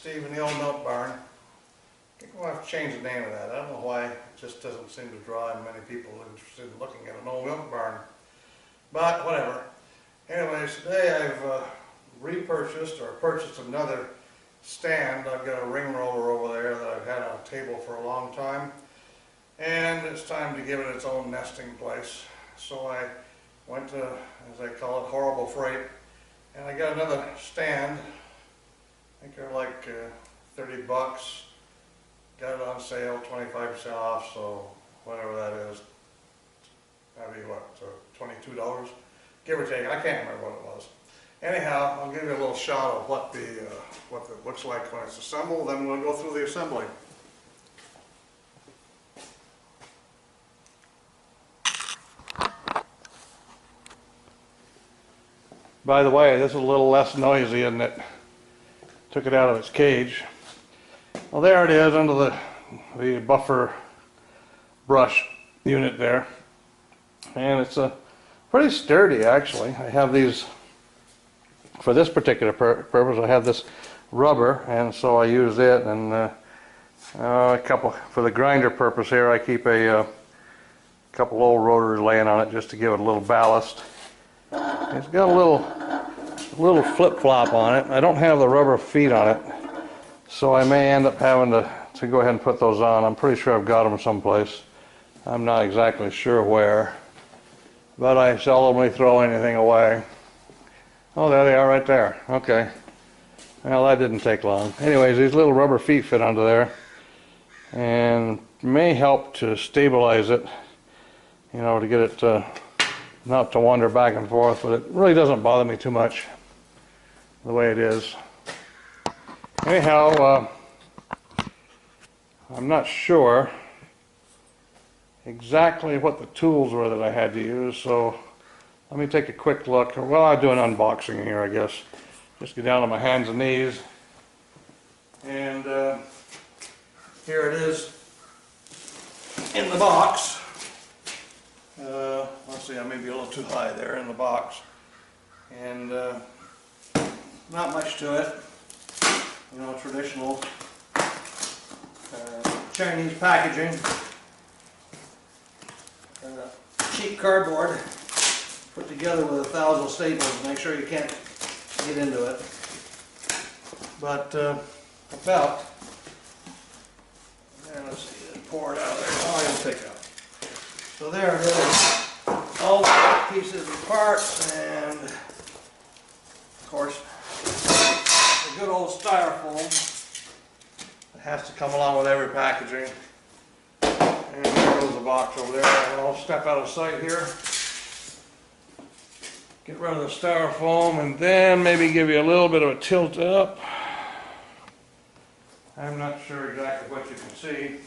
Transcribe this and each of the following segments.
Steve in the old milk barn. I think we'll have to change the name of that. I don't know why. It just doesn't seem to draw many people interested in looking at an old milk barn. But whatever. Anyways, today I've repurchased or purchased another stand. I've got a ring roller over there that I've had on a table for a long time. And it's time to give it its own nesting place. So I went to, as I call it, Horrible Freight. And I got another stand. I think they're like 30 bucks. Got it on sale, 25% off, so whatever that is. That'd be what, $22? Give or take, I can't remember what it was. Anyhow, I'll give you a little shot of what it looks like when it's assembled, then we'll go through the assembly. By the way, this is a little less noisy, isn't it? Took it out of its cage. Well, there it is under the buffer brush unit there. And it's pretty sturdy, actually. I have these, for this particular purpose, I have this rubber, and so I use it, and a couple, for the grinder purpose here, I keep a couple old rotors laying on it just to give it a little ballast. It's got a little flip-flop on it. I don't have the rubber feet on it, so I may end up having to go ahead and put those on. I'm pretty sure I've got them someplace. I'm not exactly sure where, but I seldomly throw anything away. Oh, there they are right there. Okay. Well, that didn't take long. Anyways, these little rubber feet fit onto there and may help to stabilize it, you know, to get it not to wander back and forth, but it really doesn't bother me too much the way it is. Anyhow, I'm not sure exactly what the tools were that I had to use, so let me take a quick look. Well, I'll do an unboxing here, I guess. Just get down on my hands and knees. And here it is in the box. Let's see, I may be a little too high there in the box. And not much to it. You know, traditional Chinese packaging. Cheap cardboard put together with 1,000 staples to make sure you can't get into it. But about, let's see, pour it out there. Oh, I can take it out. So there it is. All the pieces and parts, and of course the good old styrofoam that has to come along with every packaging. And there goes the box over there. I'll step out of sight here. Get rid of the styrofoam and then maybe give you a little bit of a tilt up. I'm not sure exactly what you can see.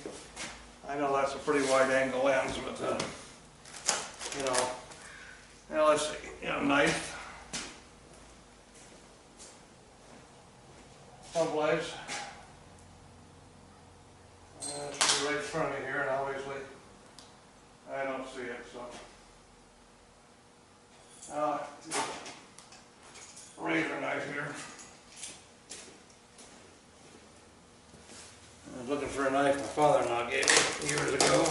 I know that's a pretty wide angle lens, but you know, now let's see, you know, knife. Someplace. It's right in front of me here, and obviously I don't see it, so. Razor knife here. I was looking for a knife my father-in-law gave me years ago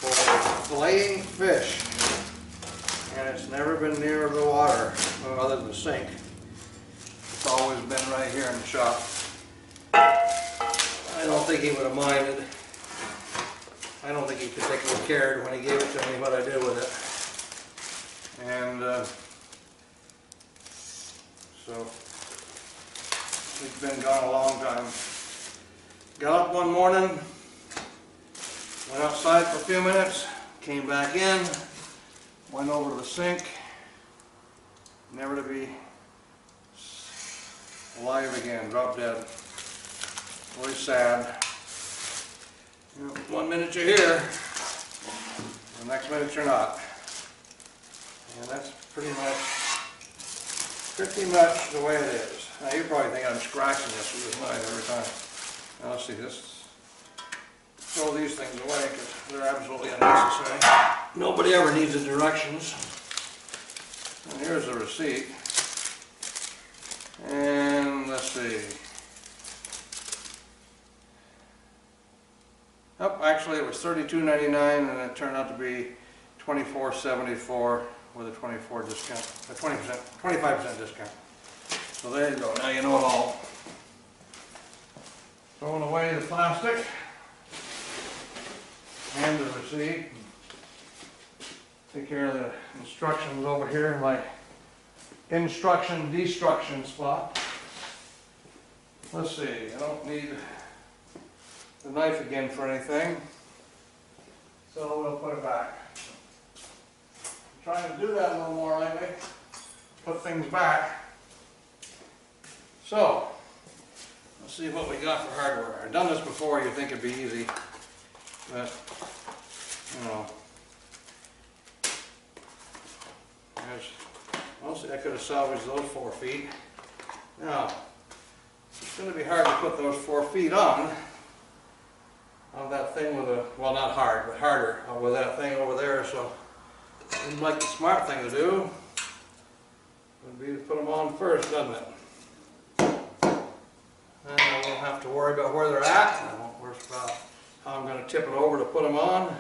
for filleting fish, and it's never been near the water, other than the sink. It's always been right here in the shop. I don't think he would have minded. I don't think he particularly cared when he gave it to me what I did with it. And so it's been gone a long time. Got up one morning, went outside for a few minutes, came back in, went over to the sink, never to be alive again, dropped dead. Really sad. You know, 1 minute you're here, the next minute you're not. And that's pretty much the way it is. Now you probably think I'm scratching this with this knife every time. Now let's see, this, throw these things away because they're absolutely unnecessary. Nobody ever needs the directions. And here's the receipt. And let's see. Oh, actually it was $32.99 and it turned out to be $24.74 with a 24 discount, a 20%, 25% discount. So there you go, now you know it all. Throwing away the plastic and the receipt. Take care of the instructions over here in my instruction destruction spot. Let's see, I don't need the knife again for anything, so we'll put it back. I'm trying to do that a little more lately, put things back. So, let's see what we got for hardware. I've done this before, you'd think it'd be easy, but, you know, mostly I could have salvaged those 4 feet. Now, it's going to be hard to put those 4 feet on that thing with a, well, not hard, but harder with that thing over there, so it seems like the smart thing to do would be to put them on first, doesn't it? And I won't have to worry about where they're at, and I won't worry about how I'm going to tip it over to put them on.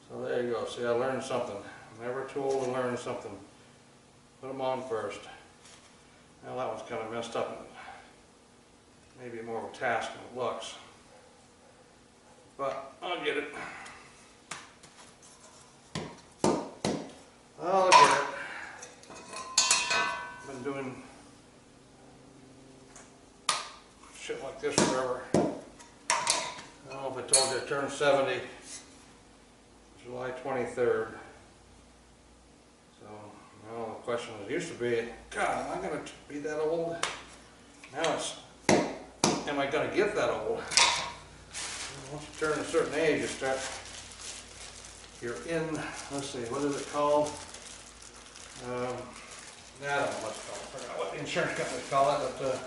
So there you go, see, I learned something. Never too old to learn something. Put them on first. Now that one's kind of messed up, and maybe more of a task than it looks. But I'll get it. I'll get it. I've been doing shit like this forever. I don't know if I told you I turned 70 July 23rd. So now the question is, used to be, God, am I going to be that old? Now it's, am I going to get that old? Once you turn a certain age, you start, you're in, let's see, what is it called? I don't know what it's called. I forgot what the insurance companies call it, but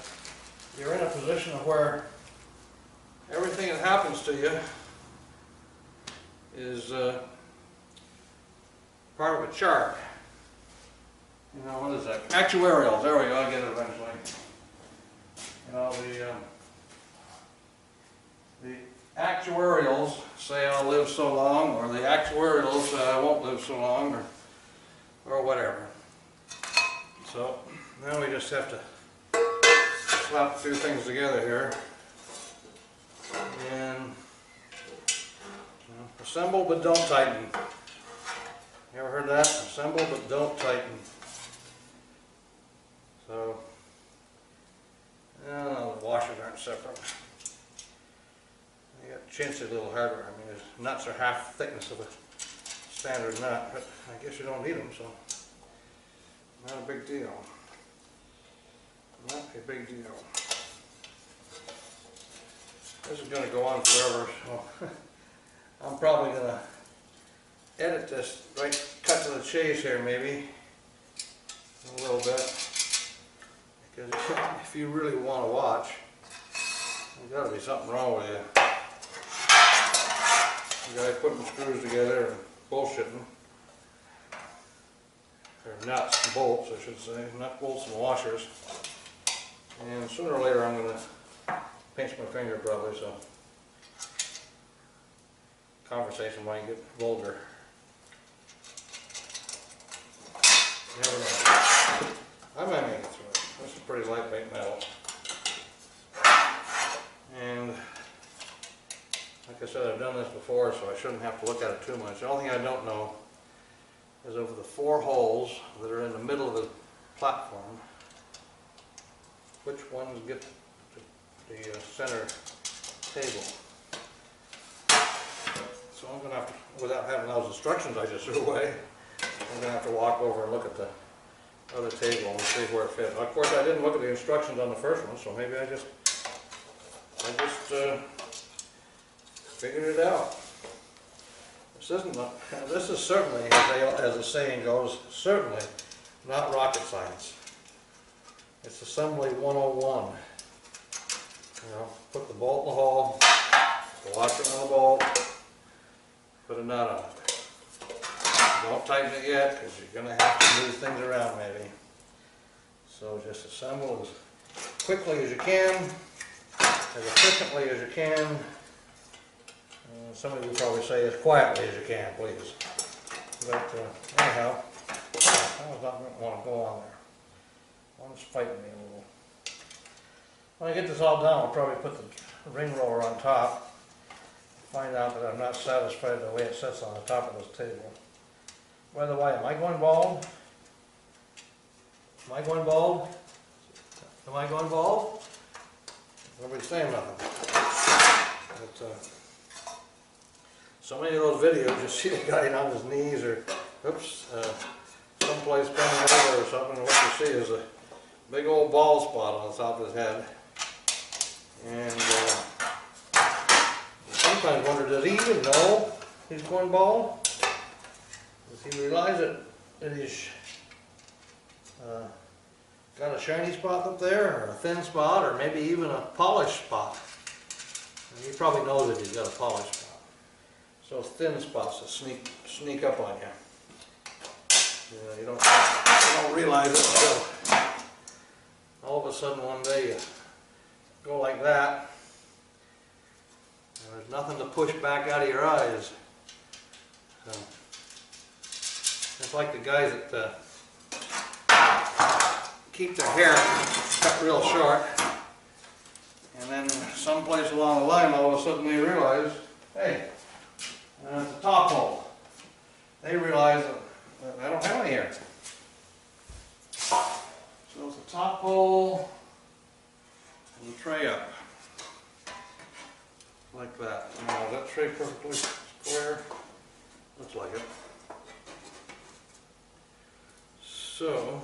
you're in a position of where everything that happens to you is part of a chart. You know, what is that? Actuarials, there we go, I'll get it eventually. You know, the actuarials say I'll live so long, or the actuarials say I won't live so long, or whatever. So now we just have to slap a few things together here and, you know, assemble but don't tighten. You ever heard that? Assemble but don't tighten. So, the washers aren't separate. They got chintzy little hardware. I mean, the nuts are half thickness of a standard nut, but I guess you don't need them, so not a big deal. Not a big deal. This is going to go on forever, so I'm probably going to edit this, right, cut to the chase here maybe, a little bit. Because if you really want to watch, there's got to be something wrong with you. The guy putting screws together and bullshitting. Or nuts and bolts, I should say. Nut bolts and washers. And sooner or later I'm going to pinch my finger probably, so conversation might get vulgar. You never know. I might make it through it. This is pretty lightweight metal. And like I said, I've done this before, so I shouldn't have to look at it too much. The only thing I don't know is over the 4 holes that are in the middle of the platform, which ones get the center table. So I'm going to have to, without having those instructions I just threw away, I'm going to have to walk over and look at the other table and see where it fits. Of course, I didn't look at the instructions on the first one, so maybe I just figured it out. This is certainly, as the saying goes, certainly not rocket science. It's assembly 101. You know, put the bolt in the hole, the washer on the bolt, put a nut on it. Don't tighten it yet, because you're going to have to move things around maybe. So just assemble as quickly as you can, as efficiently as you can. Some of you probably say as quietly as you can, please. But anyhow, I was not going to want to go on there. One's fighting me a little. When I get this all done, I'll probably put the ring roller on top. Find out that I'm not satisfied with the way it sits on the top of this table. By the way, am I going bald? Am I going bald? Am I going bald? Nobody's saying nothing. But, so many of those videos, you see the guy on his knees or, oops, someplace bending over or something, and what you see is a big old bald spot on the top of his head. And sometimes wonder, does he even know he's going bald? Does he realize that he's got a shiny spot up there, or a thin spot, or maybe even a polished spot? And he probably knows that he's got a polished spot. So thin spots that sneak up on you. You don't realize it until all of a sudden one day you go like that, and there's nothing to push back out of your eyes. So it's like the guys that keep their hair cut real short, and then someplace along the line all of a sudden they realize, hey, it's a top hole. They realize that I don't have any hair. So it's a top hole and the tray up. Like that. Now is that tray perfectly square? Looks like it. So,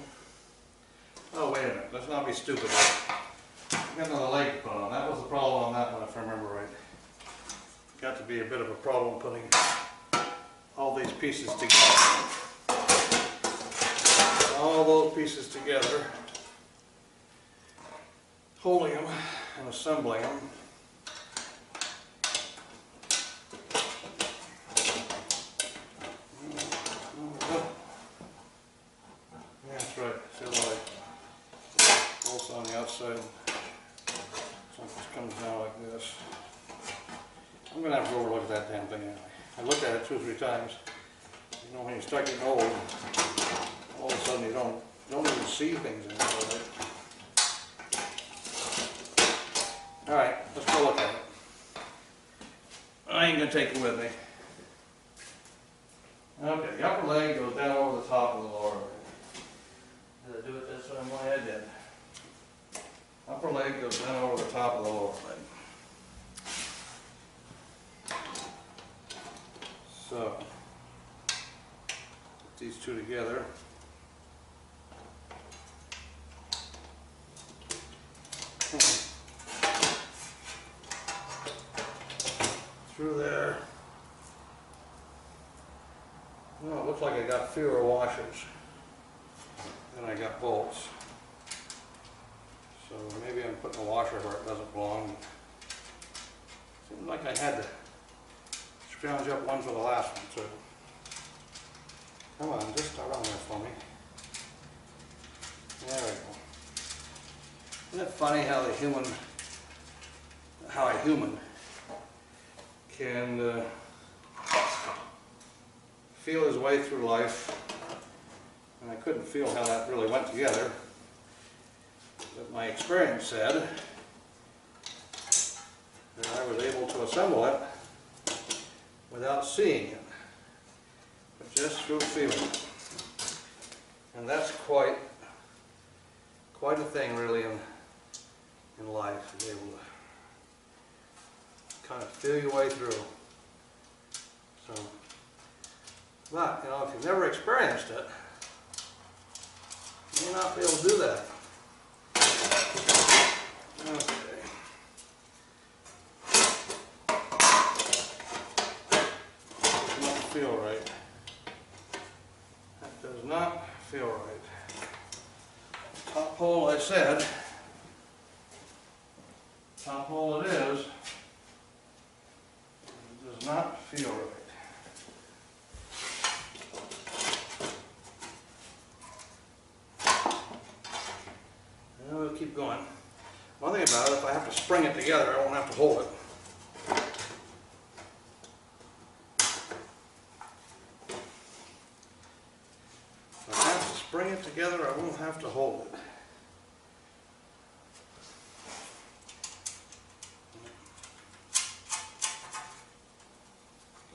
oh wait a minute, let's not be stupid here. Got another leg to put on. That was the problem on that one if I remember right. Got to be a bit of a problem putting all these pieces together. All those pieces together, holding them and assembling them. Yeah, that's right. See the light bolts on the outside. Something comes down like this. I'm going to have to go overlook that damn thing anyway. I looked at it 2 or 3 times. You know, when you start getting old, all of a sudden you don't even see things anymore. Alright, let's go look at it. I ain't going to take it with me. Okay, the upper leg goes down over the top of the lower leg. Did I do it this way? Well, I did. Upper leg goes down over the top of the lower leg. So, put these two together. Through there. Well, it looks like I got fewer washers than I got bolts. So maybe I'm putting a washer where it doesn't belong. Seems like I had to scrounge up one for the last one too. Come on, just start on there for me. There we go. Isn't it funny how a human can feel his way through life, and I couldn't feel how that really went together, but my experience said that I was able to assemble it without seeing it, but just through feeling it. And that's quite a thing really in life, to be able to kind of feel your way through. So, but, you know, if you've never experienced it, you may not be able to do that. Okay. Does not feel right. That does not feel right. Top hole, I said. Top hole it is. It does not feel right. And we'll keep going. to hold it. If I have to spring it together, I won't have to hold it.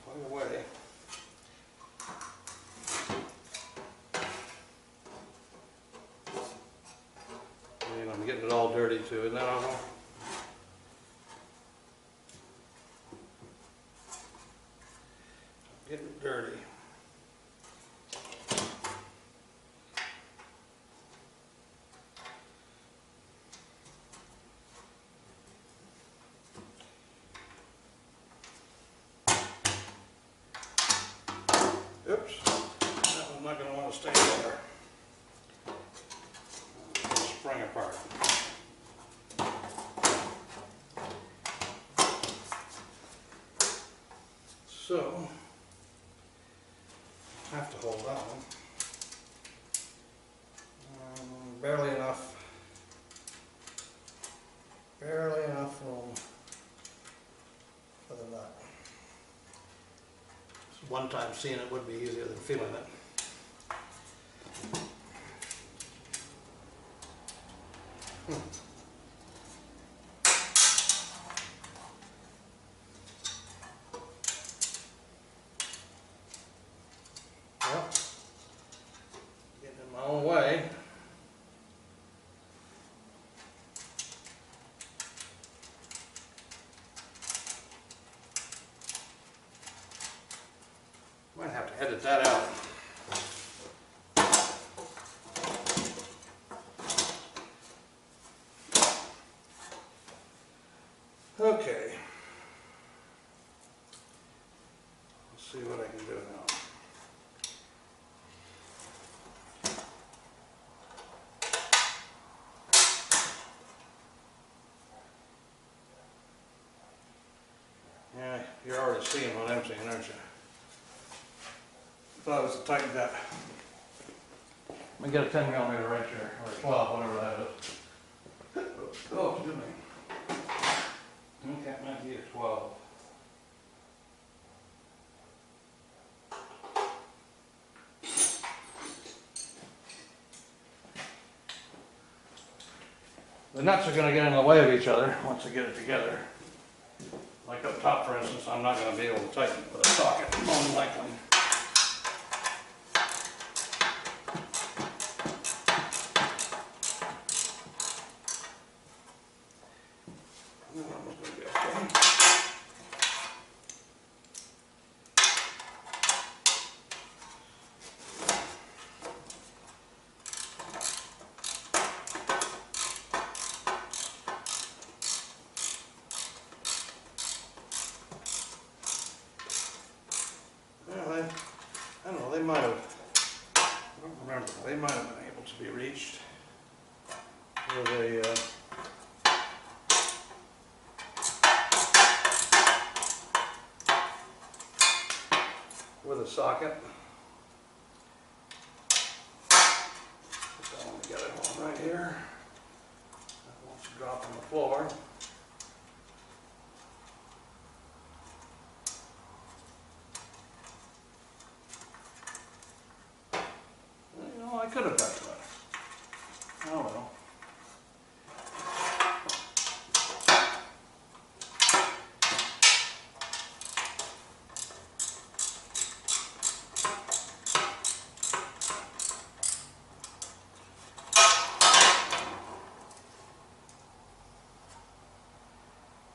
Quite a way. And I'm getting it all dirty too, isn't that awful? Getting it dirty. Oops, that one's not going to want to stay there. Spring apart. So, I have to hold that one. Barely enough. Barely enough room for the nut. One time seeing it would be easier than feeling it. Well, getting in my own way. Might have to edit that out. Okay. Let's see what I can do now. Yeah, you're already seeing what I'm seeing, aren't you? Thought it was to tighten that. Let me get a 10mm wrench here, or 12, whatever that is. Oh, excuse me. Okay, it might be a 12. The nuts are going to get in the way of each other once I get it together. Like up top, for instance, I'm not going to be able to tighten it with a socket, more than likely. I don't know, they might have, I don't remember, they might have been able to be reached with a socket. Put that one together, one right here. That wants to drop on the floor. I could have got to it. Oh well.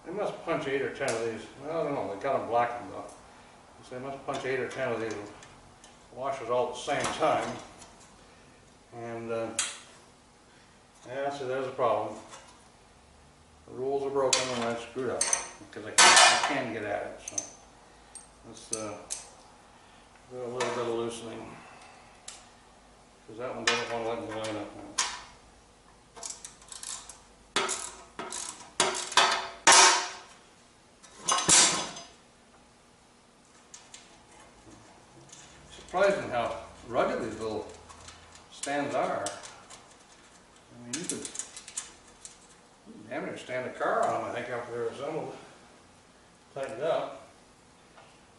They must punch 8 or 10 of these. Well, I don't know, they got them blackened though. So they must punch 8 or 10 of these washers all at the same time. And yeah, so there's a problem. The rules are broken and I screwed up because I can get at it. So let's do a little bit of loosening because that one doesn't want to let me line up now. Surprising how rugged these little stands are. I mean, you could having to stand the car on them, I think, after they're assembled, tightened up.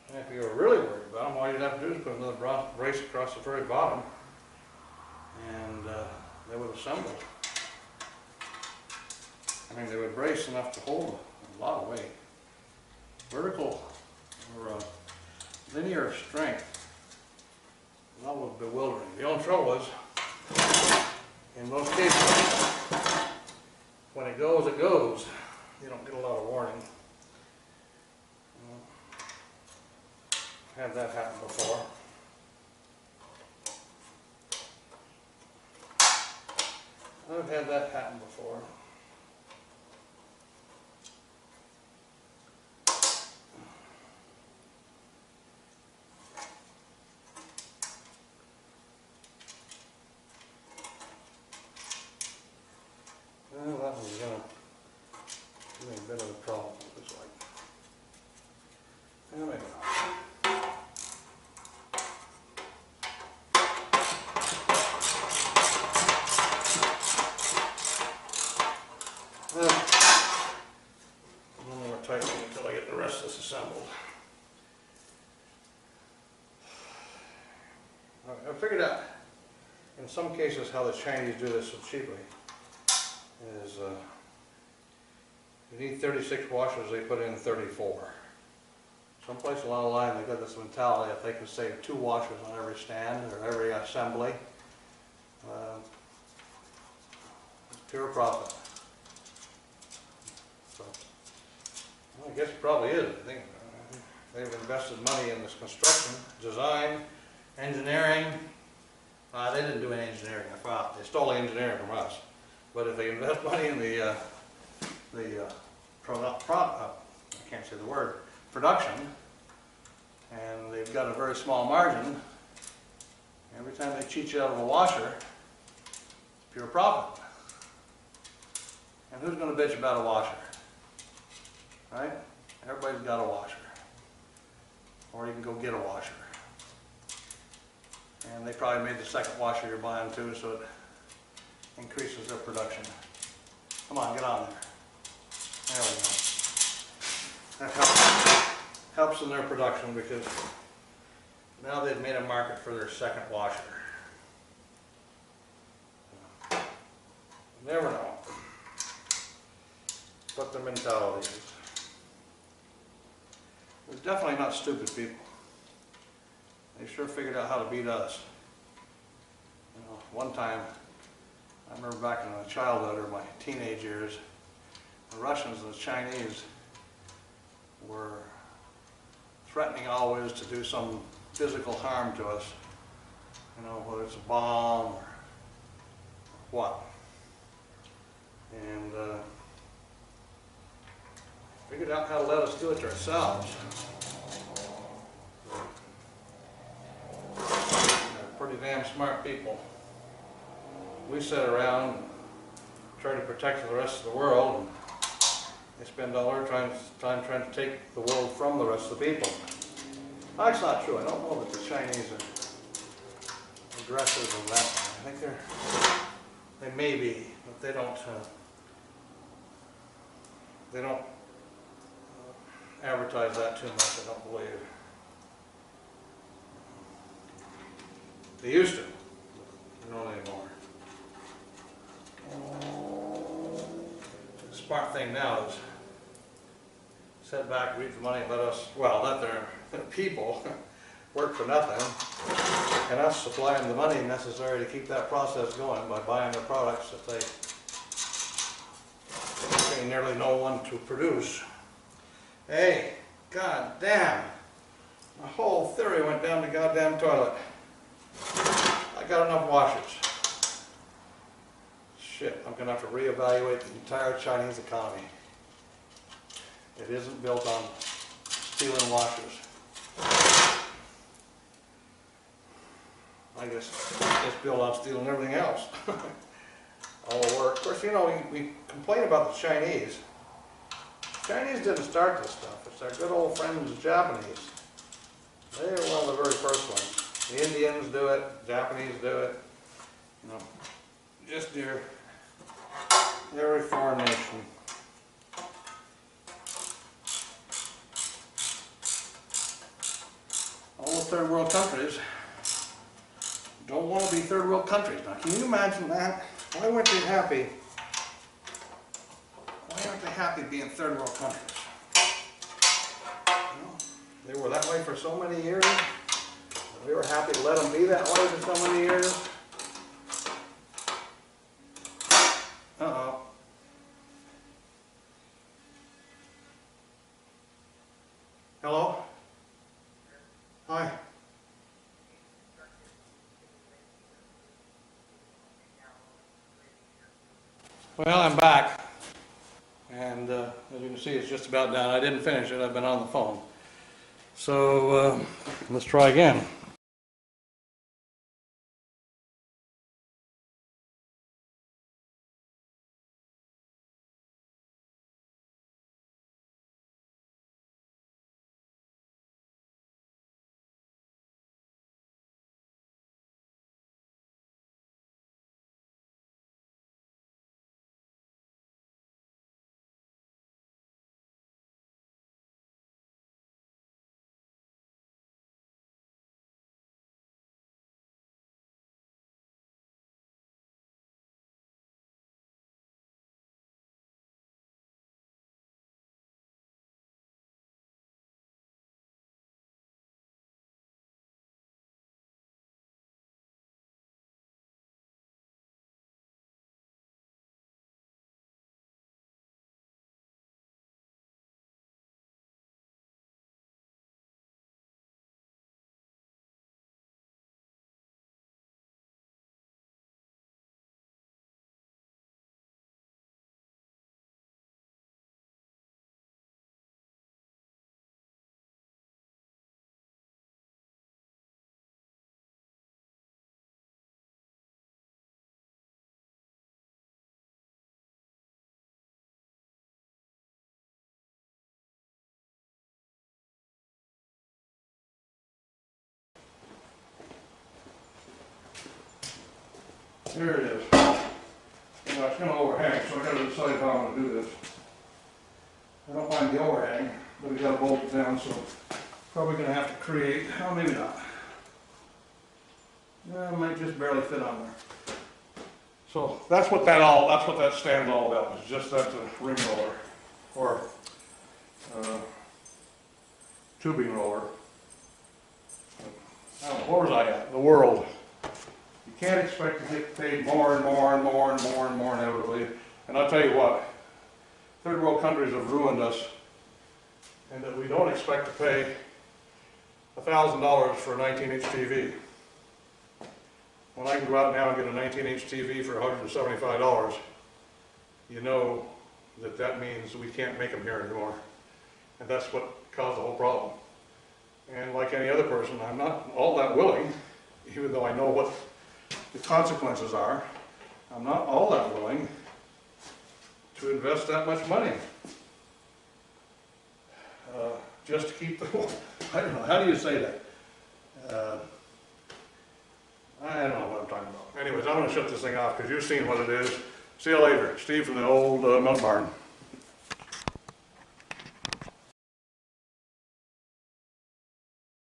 And if you were really worried about them, all you'd have to do is put another brace across the very bottom, and they would assemble. I mean, they would brace enough to hold a lot of weight. Vertical or linear strength, that was bewildering. The only trouble is, in most cases, when it goes, it goes. You don't get a lot of warning. Had that happen before. I've had that happen before. Well, that one's gonna give me a bit of a problem, looks like. Maybe not. One more tightening until I get the rest of this assembled. I figured out, in some cases, how the Chinese do this so cheaply is you need 36 washers, they put in 34. Someplace along the line they've got this mentality if they can save 2 washers on every stand or every assembly, it's pure profit. So, well, I guess it probably is. I think they've invested money in this construction, design, engineering. They didn't do any engineering, I thought. They stole the engineering from us. But if they invest money in the I can't say the word, production, and they've got a very small margin, every time they cheat you out of a washer, it's pure profit. And who's going to bitch about a washer? Right? Everybody's got a washer. Or you can go get a washer. And they probably made the second washer you're buying too, so it increases their production. Come on, get on there. There we go. That helps in their production because now they've made a market for their second washer. You never know what their mentality is. They're definitely not stupid people. They sure figured out how to beat us. You know, one time, I remember back in my childhood or my teenage years, the Russians and the Chinese were threatening always to do some physical harm to us. You know, whether it's a bomb or what. And figured out how to let us do it to ourselves. They're pretty damn smart people. We sit around and try to protect the rest of the world, and they spend all their time trying to take the world from the rest of the people. That's not true. I don't know that the Chinese are aggressive in that way. I think they may be, but they don't advertise that too much, I don't believe. They used to. They don't anymore. The smart thing now is sit back, reap the money, and let us, well, let their people work for nothing, and us supply them the money necessary to keep that process going by buying the products that they pay nearly no one to produce. Hey, god damn, my whole theory went down the goddamn toilet. I got enough washers. Shit, I'm going to have to reevaluate the entire Chinese economy. It isn't built on stealing washers. I guess it's built on stealing everything else. All the work. Of course, you know, we complain about the Chinese. The Chinese didn't start this stuff. It's our good old friends, the Japanese. They were one of the very first ones. The Indians do it, the Japanese do it. You know, just every foreign nation those third world countries don't want to be third world countries. Now, can you imagine that? Why weren't they happy? Why aren't they happy being third world countries? You know, they were that way for so many years. We were happy to let them be that way for so many years. Uh-oh. Hello? Hi. Well, I'm back. And as you can see, it's just about done. I didn't finish it. I've been on the phone. So let's try again. There it is. You know, it's going to overhang, so I've got to decide how I'm going to do this. I don't mind the overhang, but we've got to bolt it down, so probably going to have to create, oh, maybe not. Yeah, it might just barely fit on there. So that's what that stand's all about, is just that ring roller, or tubing roller. I don't know, where was I at? The world. You can't expect to get paid more and more and more and more and more inevitably. And I'll tell you what, third world countries have ruined us, and that we don't expect to pay $1,000 for a 19-inch TV. When I can go out now and get a 19-inch TV for $175, you know that that means we can't make them here anymore. And that's what caused the whole problem. And like any other person, I'm not all that willing, even though I know what the consequences are, I'm not all that willing to invest that much money. Just to keep the, I don't know, how do you say that? I don't know what I'm talking about. Anyways, I'm going to shut this thing off because you've seen what it is. See you later. Steve from the old milk barn.